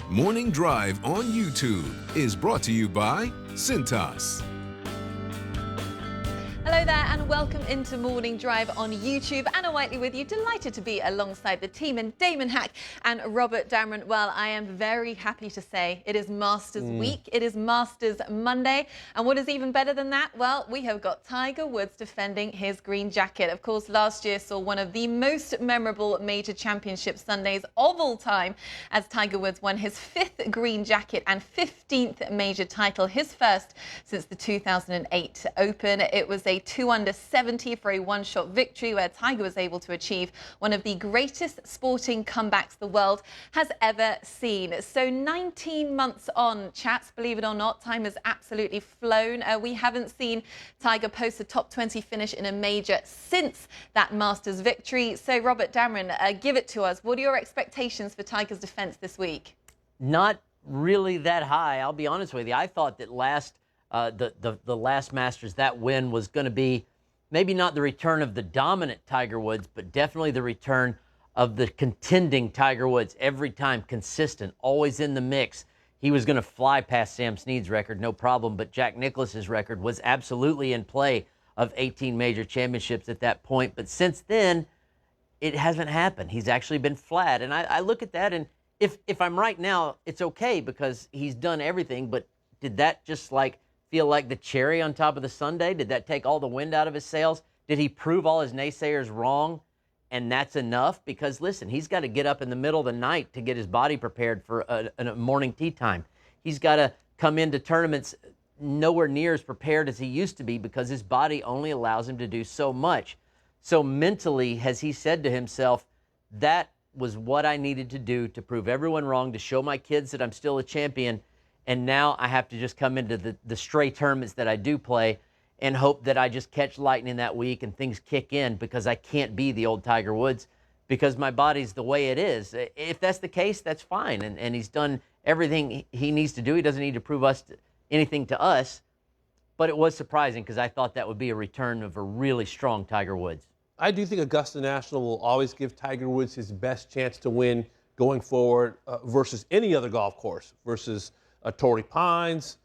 Morning Drive on YouTube is brought to you by Cintas. Hello there and welcome into Morning Drive on YouTube. Anna Whiteley with you, delighted to be alongside the team, and Damon Hack and Robert Damron. Well, I am very happy to say it is Masters Week. It is Masters Monday. And what is even better than that? Well, we have got Tiger Woods defending his green jacket. Of course, last year saw one of the most memorable major championship Sundays of all time as Tiger Woods won his 5th green jacket and 15th major title, his first since the 2008 Open. It was a 2 under 70 for a one-shot victory where Tiger was able to achieve one of the greatest sporting comebacks the world has ever seen. So 19 months on, chats, believe it or not, time has absolutely flown. We haven't seen Tiger post a top 20 finish in a major since that Masters victory. So Robert Damron, give it to us. What are your expectations for Tiger's defense this week? Not really that high, I'll be honest with you. I thought that the last Masters, that win was going to be maybe not the return of the dominant Tiger Woods, but definitely the return of the contending Tiger Woods. Every time consistent, always in the mix. He was going to fly past Sam Snead's record, no problem, but Jack Nicklaus's record was absolutely in play of 18 major championships at that point. But since then, it hasn't happened. He's actually been flat. And I look at that, and if I'm right now, it's okay because he's done everything. But did that just feel like the cherry on top of the sundae? Did that take all the wind out of his sails? Did he prove all his naysayers wrong? And that's enough? Because, listen, he's got to get up in the middle of the night to get his body prepared for a morning tee time. He's got to come into tournaments nowhere near as prepared as he used to be because his body only allows him to do so much. So mentally, has he said to himself, that was what I needed to do to prove everyone wrong, to show my kids that I'm still a champion, and now I have to just come into the stray tournaments that I do play and hope that I just catch lightning that week and things kick in because I can't be the old Tiger Woods because my body's the way it is. If that's the case, that's fine. And he's done everything he needs to do. He doesn't need to prove anything to us. But it was surprising because I thought that would be a return of a really strong Tiger Woods. I do think Augusta National will always give Tiger Woods his best chance to win going forward versus any other golf course, versus Torrey Pines,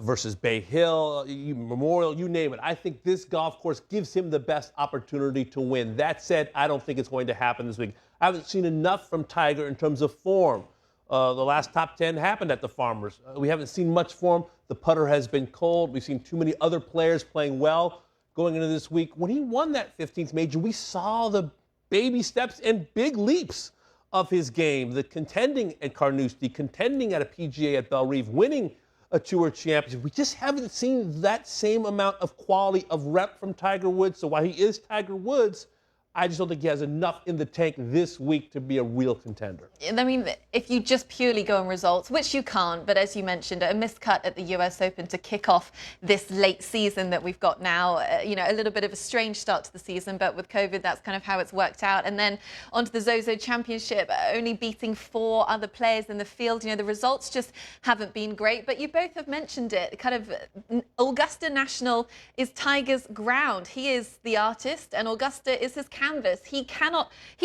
versus Bay Hill, Memorial, you name it. I think this golf course gives him the best opportunity to win. That said, I don't think it's going to happen this week. I haven't seen enough from Tiger in terms of form. The last top 10 happened at the Farmers. We haven't seen much form. The putter has been cold. We've seen too many other players playing well going into this week. When he won that 15th major, we saw the baby steps and big leaps of his game, the contending at Carnoustie, contending at a PGA at Bellerive, winning a Tour Championship. We just haven't seen that same amount of quality of rep from Tiger Woods. So while he is Tiger Woods, I just don't think he has enough in the tank this week to be a real contender. I mean, if you just purely go on results, which you can't, but as you mentioned, a miscut at the US Open to kick off this late season that we've got now, a little bit of a strange start to the season, but with COVID, that's kind of how it's worked out. And then onto the Zozo Championship, only beating 4 other players in the field. The results just haven't been great, but you both have mentioned it. Kind of Augusta National is Tiger's ground. He is the artist and Augusta is his canvas. He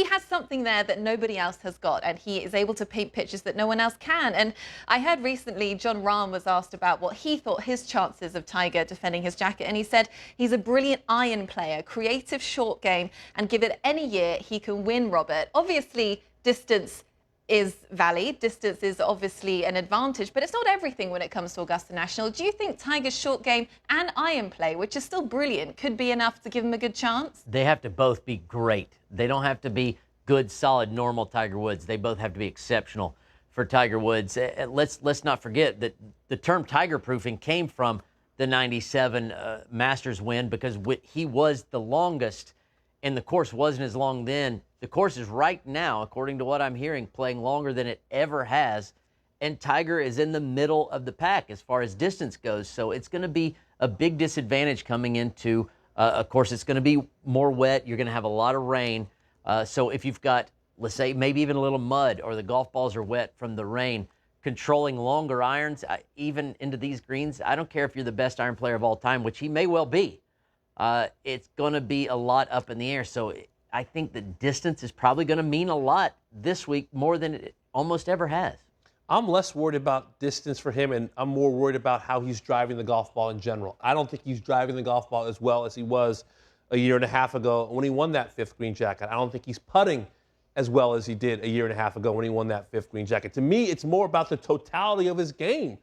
has something there that nobody else has got, and he is able to paint pictures that no one else can. And I heard recently John Rahm was asked about what he thought his chances of Tiger defending his jacket, and he said he's a brilliant iron player, creative short game, and give it any year he can win, Robert. Obviously, distance is valid. Distance is obviously an advantage, but it's not everything when it comes to Augusta National. Do you think Tiger's short game and iron play, which is still brilliant, could be enough to give him a good chance? They have to both be great. They don't have to be good, solid, normal Tiger Woods. They both have to be exceptional for Tiger Woods. Let's not forget that the term Tiger proofing came from the 97 Masters win because he was the longest, and the course wasn't as long then. The course is right now, according to what I'm hearing, playing longer than it ever has. And Tiger is in the middle of the pack as far as distance goes. So it's going to be a big disadvantage coming into, of course, it's going to be more wet. You're going to have a lot of rain. So if you've got, let's say, maybe even a little mud or the golf balls are wet from the rain, controlling longer irons, even into these greens, I don't care if you're the best iron player of all time, which he may well be. It's going to be a lot up in the air. So I think the distance is probably going to mean a lot this week, more than it almost ever has. I'm less worried about distance for him, and I'm more worried about how he's driving the golf ball in general. I don't think he's driving the golf ball as well as he was a year and a half ago when he won that 5th green jacket. I don't think he's putting as well as he did a year and a half ago when he won that 5th green jacket. To me, it's more about the totality of his game.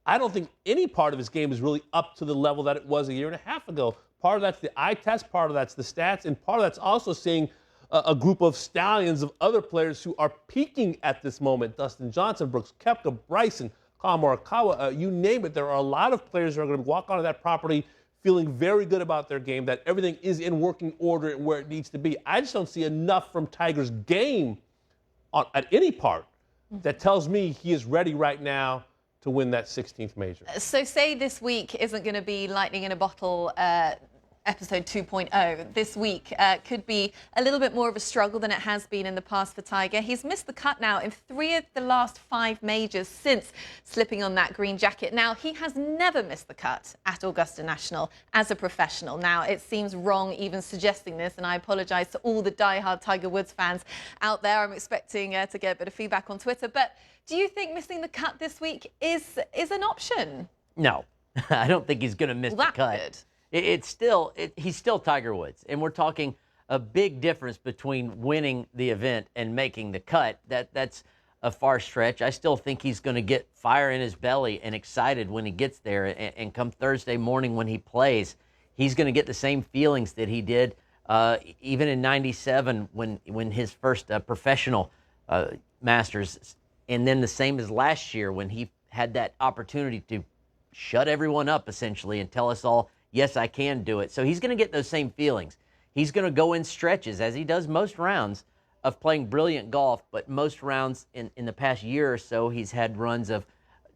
I don't think any part of his game is really up to the level that it was a year and a half ago. Part of that's the eye test, part of that's the stats, and part of that's also seeing a group of stallions of other players who are peaking at this moment. Dustin Johnson, Brooks Koepka, Bryson, Collin Morikawa, you name it. There are a lot of players who are going to walk onto that property feeling very good about their game, that everything is in working order where it needs to be. I just don't see enough from Tiger's game at any part that tells me he is ready right now to win that 16th major. So say this week isn't going to be lightning in a bottle episode 2.0. This week could be a little bit more of a struggle than it has been in the past for Tiger. He's missed the cut now in 3 of the last 5 majors since slipping on that green jacket. Now, he has never missed the cut at Augusta National as a professional. Now, it seems wrong even suggesting this, and I apologize to all the diehard Tiger Woods fans out there. I'm expecting to get a bit of feedback on Twitter. But do you think missing the cut this week is an option? No, I don't think he's going to miss the cut. Good. He's still Tiger Woods, and we're talking a big difference between winning the event and making the cut. That's a far stretch. I still think he's going to get fire in his belly and excited when he gets there, and come Thursday morning when he plays, he's going to get the same feelings that he did even in '97 when his first professional Masters, and then the same as last year when he had that opportunity to shut everyone up essentially and tell us all, yes, I can do it. So he's going to get those same feelings. He's going to go in stretches, as he does most rounds, of playing brilliant golf, but most rounds in the past year or so, he's had runs of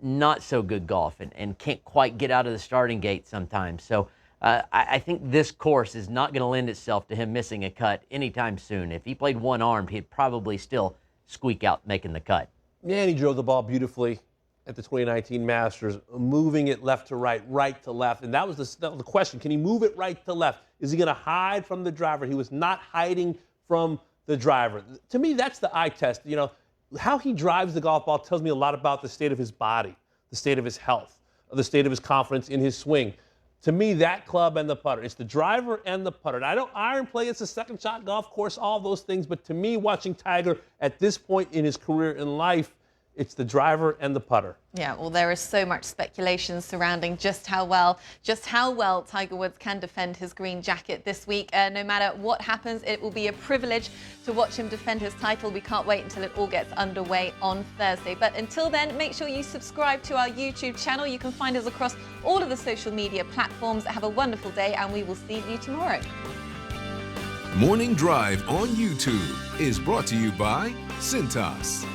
not so good golf and can't quite get out of the starting gate sometimes. So I think this course is not going to lend itself to him missing a cut anytime soon. If he played one-armed, he'd probably still squeak out making the cut. Yeah, and he drove the ball beautifully at the 2019 Masters, moving it left to right, right to left. And that was the question. Can he move it right to left? Is he going to hide from the driver? He was not hiding from the driver. To me, that's the eye test. You know, how he drives the golf ball tells me a lot about the state of his body, the state of his health, the state of his confidence in his swing. To me, that club and the putter. It's the driver and the putter. And I don't iron play. It's a second shot golf course, all those things. But to me, watching Tiger at this point in his career in life, it's the driver and the putter. Yeah, well, there is so much speculation surrounding just how well Tiger Woods can defend his green jacket this week. No matter what happens, it will be a privilege to watch him defend his title. We can't wait until it all gets underway on Thursday. But until then, make sure you subscribe to our YouTube channel. You can find us across all of the social media platforms. Have a wonderful day, and we will see you tomorrow. Morning Drive on YouTube is brought to you by Cintas.